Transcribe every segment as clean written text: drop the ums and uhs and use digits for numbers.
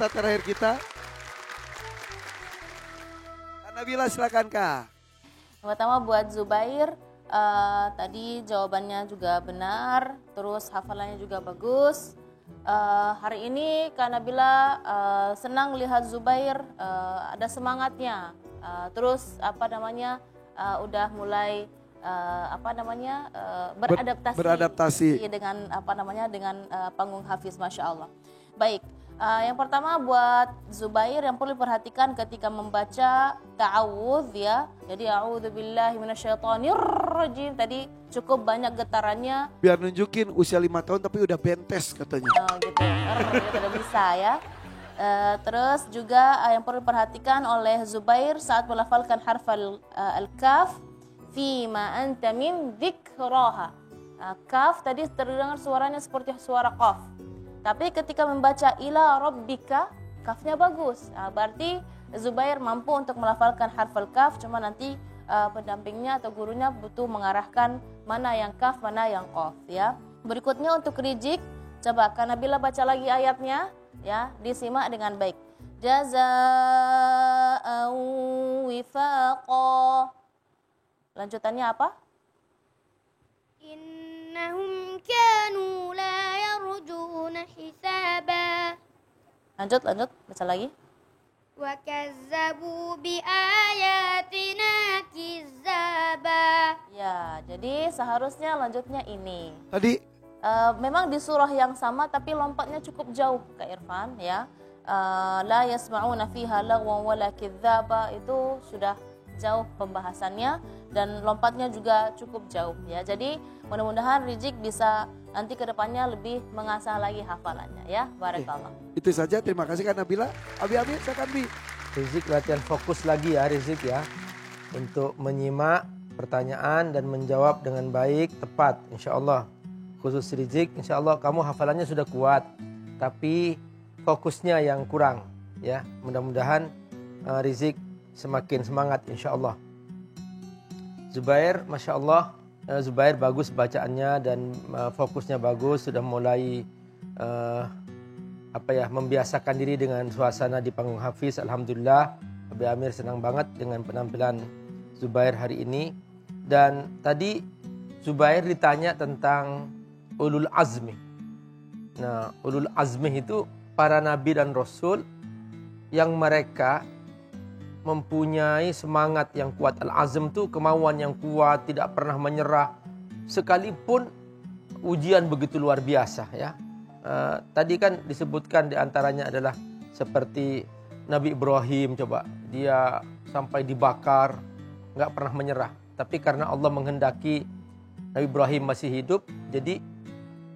peserta terakhir kita. Kak Nabila silakan Kak. Yang pertama buat Zubair, tadi jawabannya juga benar, terus hafalannya juga bagus. Hari ini Kak Nabila senang lihat Zubair ada semangatnya, terus udah mulai beradaptasi dengan dengan panggung Hafiz, Masya Allah. Baik, yang pertama buat Zubair yang perlu diperhatikan ketika membaca ta'awudz ya. Jadi a'udzubillahi minasyaitonirrajim tadi cukup banyak getarannya. Biar nunjukin usia 5 tahun tapi udah bentes katanya. Oh gitu, udah bisa ya. Terus juga yang perlu diperhatikan oleh Zubair saat melafalkan harf al-kaf, fima anta min dzikraha. Kaf tadi terdengar suaranya seperti suara qaf. Tapi ketika membaca ila rabbika, kafnya bagus. Berarti Zubair mampu untuk melafalkan harf al-kaf, cuma nanti pendampingnya atau gurunya butuh mengarahkan mana yang kaf, mana yang qaf ya. Berikutnya untuk Rizik, coba Kak Nabila baca lagi ayatnya ya, disimak dengan baik. Jazaa'an wifaqa. Lanjutannya apa? Innahum kanu la yarjuna hisaba. Lanjut, baca lagi. Wa kazzabu bi ayatina kizzaba. Ya, jadi seharusnya lanjutnya ini. Tadi memang di surah yang sama tapi lompatnya cukup jauh Kak Irfan ya. La yasma'una fiha lagwan wala kidzaba, itu sudah jauh pembahasannya dan lompatnya juga cukup jauh ya. Jadi mudah-mudahan Rizik bisa nanti ke depannya lebih mengasah lagi hafalannya ya. Barakallah. itu saja, terima kasih Kak Nabila. Abi silakan Bi. Rizik latihan fokus lagi ya Rizik ya. Untuk menyimak pertanyaan dan menjawab dengan baik, tepat insya Allah. Khusus Rizik insya Allah kamu hafalannya sudah kuat. Tapi fokusnya yang kurang ya. Mudah-mudahan Rizik semakin semangat insya Allah. Zubair, Masya Allah, Zubair bagus bacaannya dan fokusnya bagus, sudah mulai membiasakan diri dengan suasana di panggung Hafiz. Alhamdulillah, Abi Amir senang banget dengan penampilan Zubair hari ini. Dan tadi Zubair ditanya tentang ulul azmi. Nah, ulul azmi itu para nabi dan rasul yang mereka mempunyai semangat yang kuat. Al-azm itu kemauan yang kuat, tidak pernah menyerah sekalipun ujian begitu luar biasa ya. Tadi kan disebutkan diantaranya adalah seperti Nabi Ibrahim, coba dia sampai dibakar, nggak pernah menyerah. Tapi karena Allah menghendaki Nabi Ibrahim masih hidup, jadi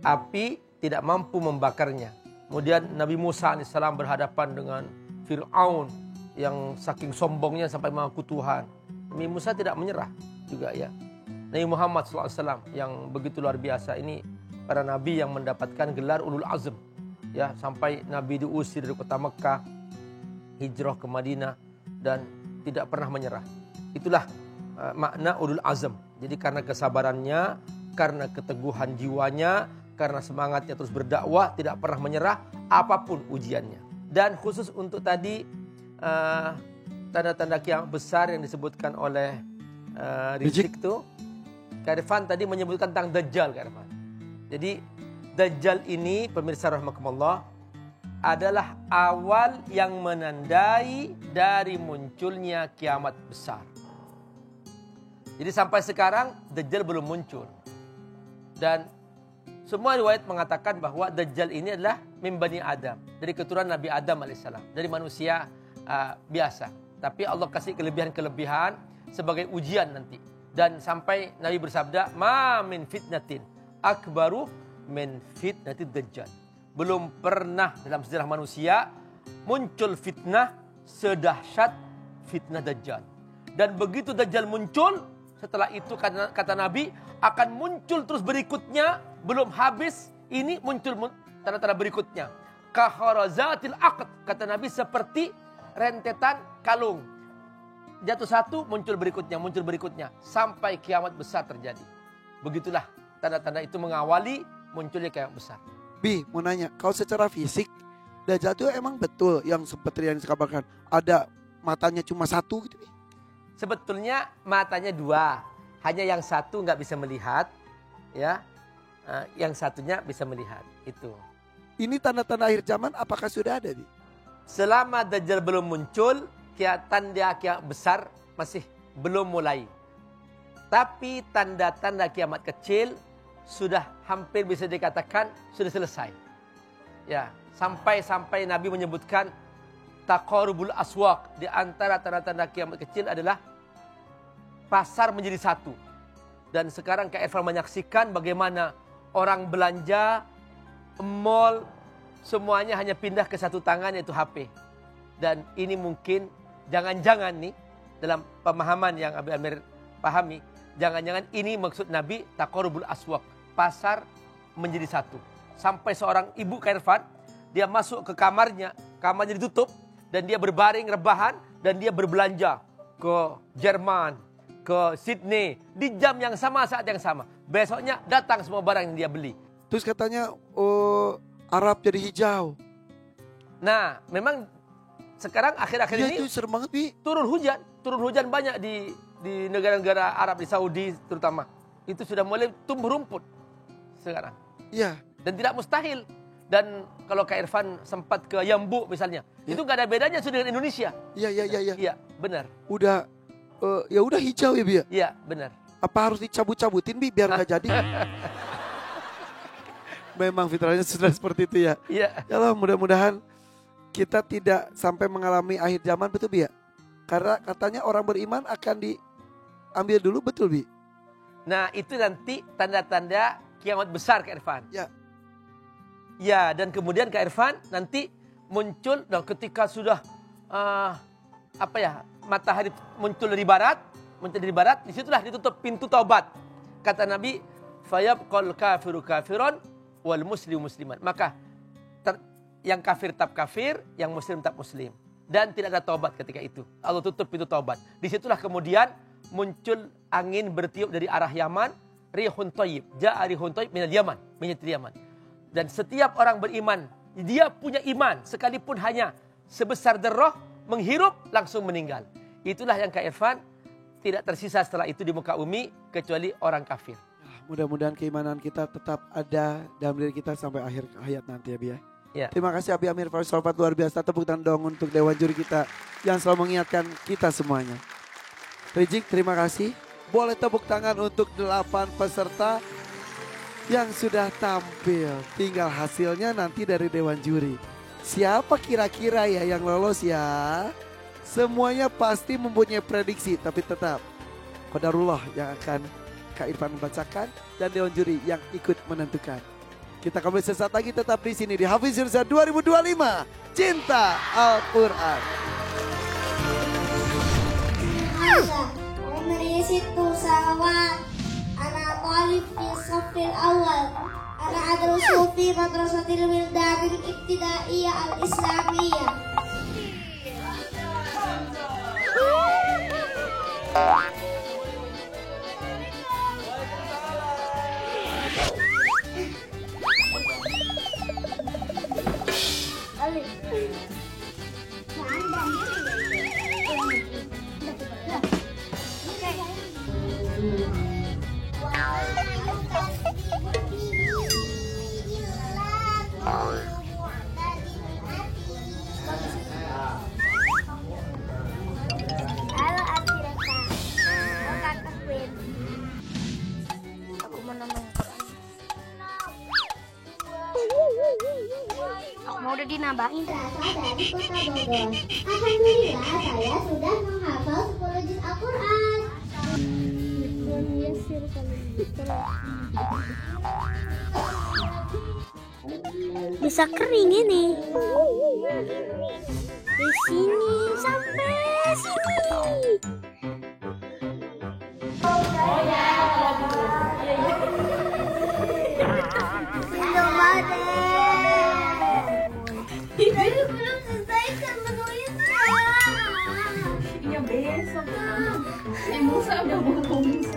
api tidak mampu membakarnya. Kemudian Nabi Musa AS berhadapan dengan Fir'aun yang saking sombongnya sampai mengaku Tuhan. Nabi Musa tidak menyerah juga ya. Nabi Muhammad SAW yang begitu luar biasa. Ini para nabi yang mendapatkan gelar ulul azm ya, sampai Nabi diusir dari kota Mekah, hijrah ke Madinah dan tidak pernah menyerah. Itulah makna ulul azm. Jadi karena kesabarannya, karena keteguhan jiwanya, karena semangatnya terus berdakwah, tidak pernah menyerah apapun ujiannya. Dan khusus untuk tadi tanda-tanda kiamat besar yang disebutkan oleh Rizik itu, Kak Irfan tadi menyebutkan tentang Dajjal, Kak Irfan. Jadi Dajjal ini, pemirsa rahimakumullah, adalah awal yang menandai dari munculnya kiamat besar. Jadi sampai sekarang Dajjal belum muncul. Dan semua riwayat mengatakan bahwa Dajjal ini adalah min Bani Adam, dari keturunan Nabi Adam alaihissalam, dari manusia biasa. Tapi Allah kasih kelebihan-kelebihan sebagai ujian nanti. Dan sampai Nabi bersabda, ma min fitnatin akbaru min fitnatid Dajjal. Belum pernah dalam sejarah manusia muncul fitnah sedahsyat fitnah Dajjal. Dan begitu Dajjal muncul, setelah itu kata Nabi akan muncul terus berikutnya, belum habis ini muncul tanda-tanda berikutnya. Kaharazatil aqd, kata Nabi, seperti rentetan kalung. Jatuh satu, muncul berikutnya, sampai kiamat besar terjadi. Begitulah tanda-tanda itu mengawali munculnya kiamat besar. Bi, mau nanya, kalau secara fisik Dajjal itu emang betul yang seperti yang dikabarkan ada matanya cuma satu gitu Bi? Sebetulnya matanya dua, hanya yang satu nggak bisa melihat, ya, yang satunya bisa melihat. Itu. Ini tanda-tanda akhir zaman apakah sudah ada Bi? Selama Dajjal belum muncul, tanda kiamat besar masih belum mulai. Tapi tanda-tanda kiamat kecil sudah hampir bisa dikatakan sudah selesai. Ya, sampai Nabi menyebutkan taqarubul aswaq, di antara tanda-tanda kiamat kecil adalah pasar menjadi satu. Dan sekarang Kak Irfan menyaksikan bagaimana orang belanja, mall, semuanya hanya pindah ke satu tangan yaitu HP. Dan ini mungkin jangan-jangan nih dalam pemahaman yang Abi Amir pahami, jangan-jangan ini maksud Nabi taqarubul aswaq, pasar menjadi satu. Sampai seorang ibu Kak Irfan, dia masuk ke kamarnya ditutup dan dia berbaring rebahan dan dia berbelanja ke Jerman, ke Sydney di jam yang sama, saat yang sama. Besoknya datang semua barang yang dia beli. Terus katanya Arab jadi hijau. Nah, memang sekarang akhir-akhir Ya ini itu serem banget Bi. turun hujan banyak di negara-negara Arab, di Saudi terutama. Itu sudah mulai tumbuh rumput sekarang. Iya. Dan tidak mustahil. Dan kalau Kak Irfan sempat ke Yambu misalnya, Ya. itu nggak ada bedanya sudah dengan Indonesia. Iya. Iya, benar. Udah ya udah hijau ya Bi ya. Iya, benar. Apa harus dicabut-cabutin Bi biar nggak jadi? Memang fitrahnya sudah seperti itu ya. Iya. Ya Allah, mudah-mudahan kita tidak sampai mengalami akhir zaman, betul Bi ya? Karena katanya orang beriman akan diambil dulu, betul Bi? Nah, itu nanti tanda-tanda kiamat besar Kak Irfan. Ya. Ya, dan kemudian Kak Irfan nanti muncul ketika sudah matahari muncul dari barat, disitulah ditutup pintu taubat. Kata Nabi, fayabqal kafiru kafiron wal muslimu musliman. Maka yang kafir tetap kafir, yang muslim tetap muslim. Dan tidak ada taubat ketika itu. Allah tutup pintu taubat. Disitulah kemudian muncul angin bertiup dari arah Yaman, rihun thayyib. Ja'a rihun thayyib minal Yaman, menyetir Yaman. Dan setiap orang beriman, dia punya iman sekalipun hanya sebesar derah, menghirup langsung meninggal. Itulah yang Kak Irfan tidak tersisa setelah itu di muka bumi kecuali orang kafir. Mudah-mudahan keimanan kita tetap ada dalam diri kita sampai akhir hayat nanti ya Bi ya. Ya. Terima kasih Abi Amir Faris Solfat, luar biasa. Tepuk tangan dong untuk Dewan Juri kita yang selalu mengingatkan kita semuanya. Rizik, terima kasih. Boleh tepuk tangan untuk 8 peserta yang sudah tampil. Tinggal hasilnya nanti dari Dewan Juri. Siapa kira-kira ya yang lolos ya? Semuanya pasti mempunyai prediksi, tapi tetap qadarullah yang akan Kak Irfan membacakan dan Dewan Juri yang ikut menentukan. Kita kembali sesaat lagi, tetap di sini di Hafiz Indonesia 2025. Cinta Al-Quran. Situ sawat. Anak talib fi safil awal. Anak adrusu fi madrasatil wildanil ibtidaiyah al-islamiyah. Mau udah dinambahin. Dari Kota Bogor. Alhamdulillah saya sudah menghafal 10 juz Al-Quran. Bisa kering ini. Di sini sampai sini. Belum selesai menulisnya. Iya besok. Musa udah ngomong.